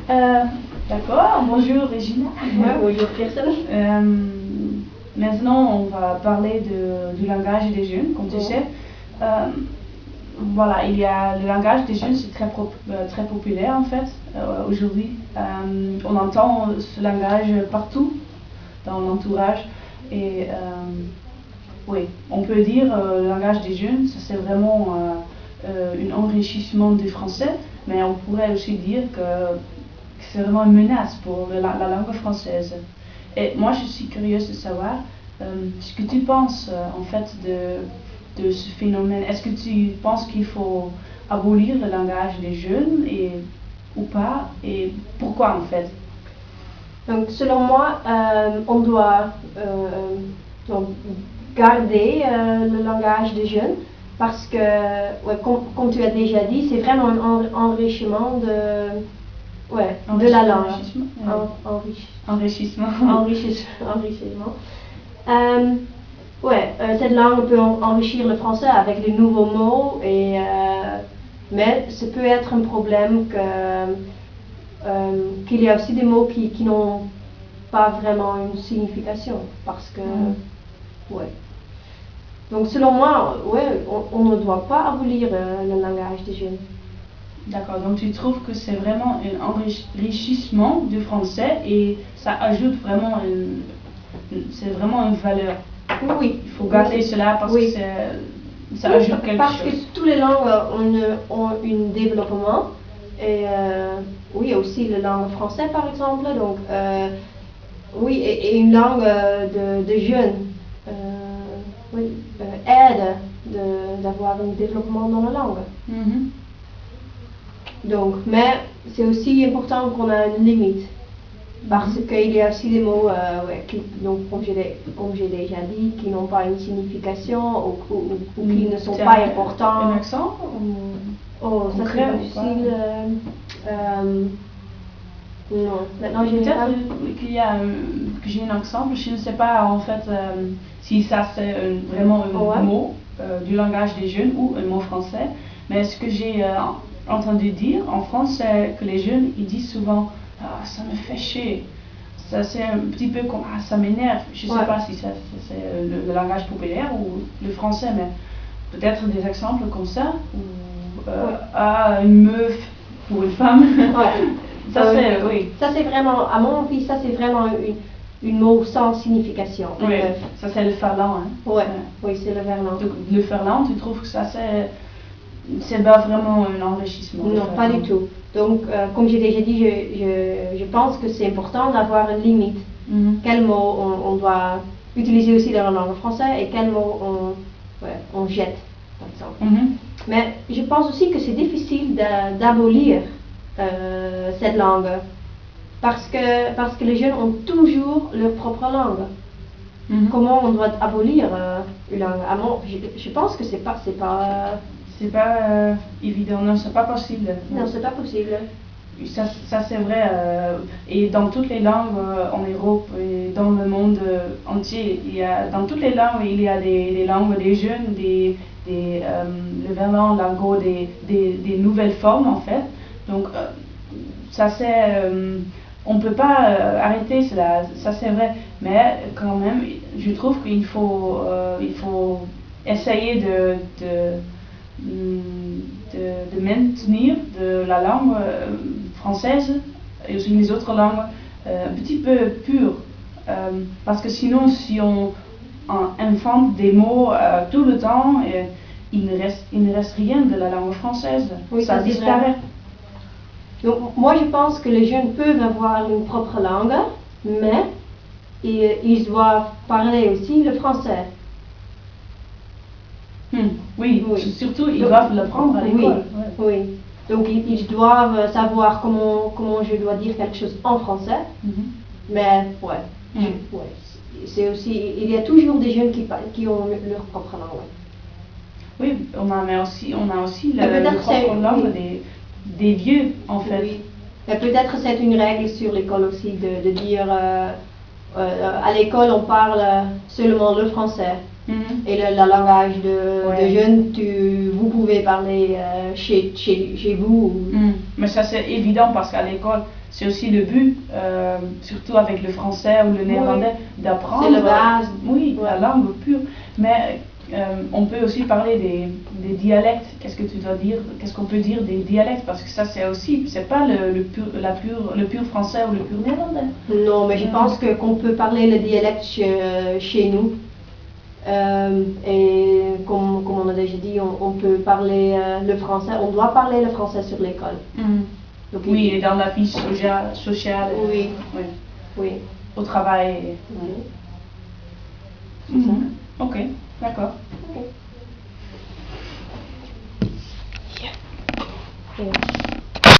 D'accord, bonjour Regina. Bonjour Kirsten. Maintenant, on va parler du langage des jeunes, comme tu sais. Voilà, il y a le langage des jeunes, c'est très populaire en fait aujourd'hui. On entend ce langage partout dans l'entourage et oui, on peut dire le langage des jeunes, ça c'est vraiment un enrichissement du français, mais on pourrait aussi dire que c'est vraiment une menace pour la langue française. Et moi je suis curieuse de savoir ce que tu penses en fait de ce phénomène. Est-ce que tu penses qu'il faut abolir le langage des jeunes ou pas, et pourquoi en fait? Donc selon moi, on doit donc, garder le langage des jeunes parce que, ouais, comme tu as déjà dit, c'est vraiment un enrichissement de la langue. Enrichissement. Enrichissement. Cette langue peut enrichir le français avec de nouveaux mots, mais ça peut être un problème qu'il y a aussi des mots qui n'ont pas vraiment une signification parce que, Donc selon moi, on ne doit pas abolir le langage des jeunes. D'accord, donc tu trouves que c'est vraiment un enrichissement du français et ça ajoute vraiment c'est vraiment une valeur. Oui. Il faut garder cela parce que ça ajoute quelque chose. Parce que toutes les langues ont un développement et aussi la langue française par exemple. Donc et une langue de jeunes aide d'avoir un développement dans la langue. Donc, mais c'est aussi important qu'on a une limite parce qu'il y a aussi des mots, donc, comme j'ai déjà dit, qui n'ont pas une signification ou qui ne sont pas importants. Un accent Oh, ça c'est difficile. Non, maintenant j'ai peut-être que j'ai un exemple. Je ne sais pas en fait si ça c'est vraiment un mot du langage des jeunes ou un mot français, mais ce que j'ai entendu dire en France, c'est que les jeunes ils disent souvent ça me fait chier. Ça c'est un petit peu comme ça m'énerve. Je ne sais pas si c'est le langage populaire ou le français, mais peut-être des exemples comme ça ou une meuf pour une femme. Ça c'est vraiment, à mon avis, ça c'est vraiment une mot sans signification. Oui, ça c'est le verlan. Oui, c'est le verlan. Donc, le verlan, tu trouves que ça c'est pas vraiment un enrichissement? Non, pas du tout. Donc, comme j'ai déjà dit, je pense que c'est important d'avoir une limite. Quel mot on doit utiliser aussi dans la langue française et quel mot on jette, par exemple. Mais je pense aussi que c'est difficile d'abolir cette langue parce que les jeunes ont toujours leur propre langue. Comment on doit abolir une langue? Je pense que c'est pas évident, non, c'est pas possible. Non, c'est pas possible. Ça c'est vrai, et dans toutes les langues en Europe et dans le monde entier, dans toutes les langues il y a des langues des jeunes, le verlan, l'argot, des nouvelles formes en fait. Donc ça c'est, on peut pas arrêter cela, ça c'est vrai, mais quand même je trouve qu'il faut essayer de maintenir la langue française et aussi les autres langues un petit peu pures, parce que sinon si on invente des mots tout le temps, il ne reste rien de la langue française, ça disparaît. Donc moi je pense que les jeunes peuvent avoir une propre langue, mais ils doivent parler aussi le français. Oui, surtout ils doivent l'apprendre à l'école. Oui. Donc ils doivent savoir comment je dois dire quelque chose en français. Mais c'est aussi, il y a toujours des jeunes qui ont leur propre langue. Oui, on a aussi la propre langue des vieux en fait. Oui. Mais peut-être c'est une règle sur l'école aussi de dire à l'école on parle seulement le français. Et le langage de jeunes, vous pouvez parler chez vous. Mais ça c'est évident parce qu'à l'école, c'est aussi le but, surtout avec le français ou le néerlandais, d'apprendre. C'est la base. Oui, la langue pure. Mais on peut aussi parler des dialectes. Qu'est-ce que tu dois dire? Qu'est-ce qu'on peut dire des dialectes? Parce que ça c'est aussi, c'est pas le pur français ou le pur néerlandais. Non, mais je pense qu'on peut parler le dialecte chez nous. Et comme on a déjà dit, on peut parler le français, on doit parler le français sur l'école. Donc, oui, et dans la vie sociale. Oui. Oui. Au travail. C'est ça. Ok, d'accord. Okay.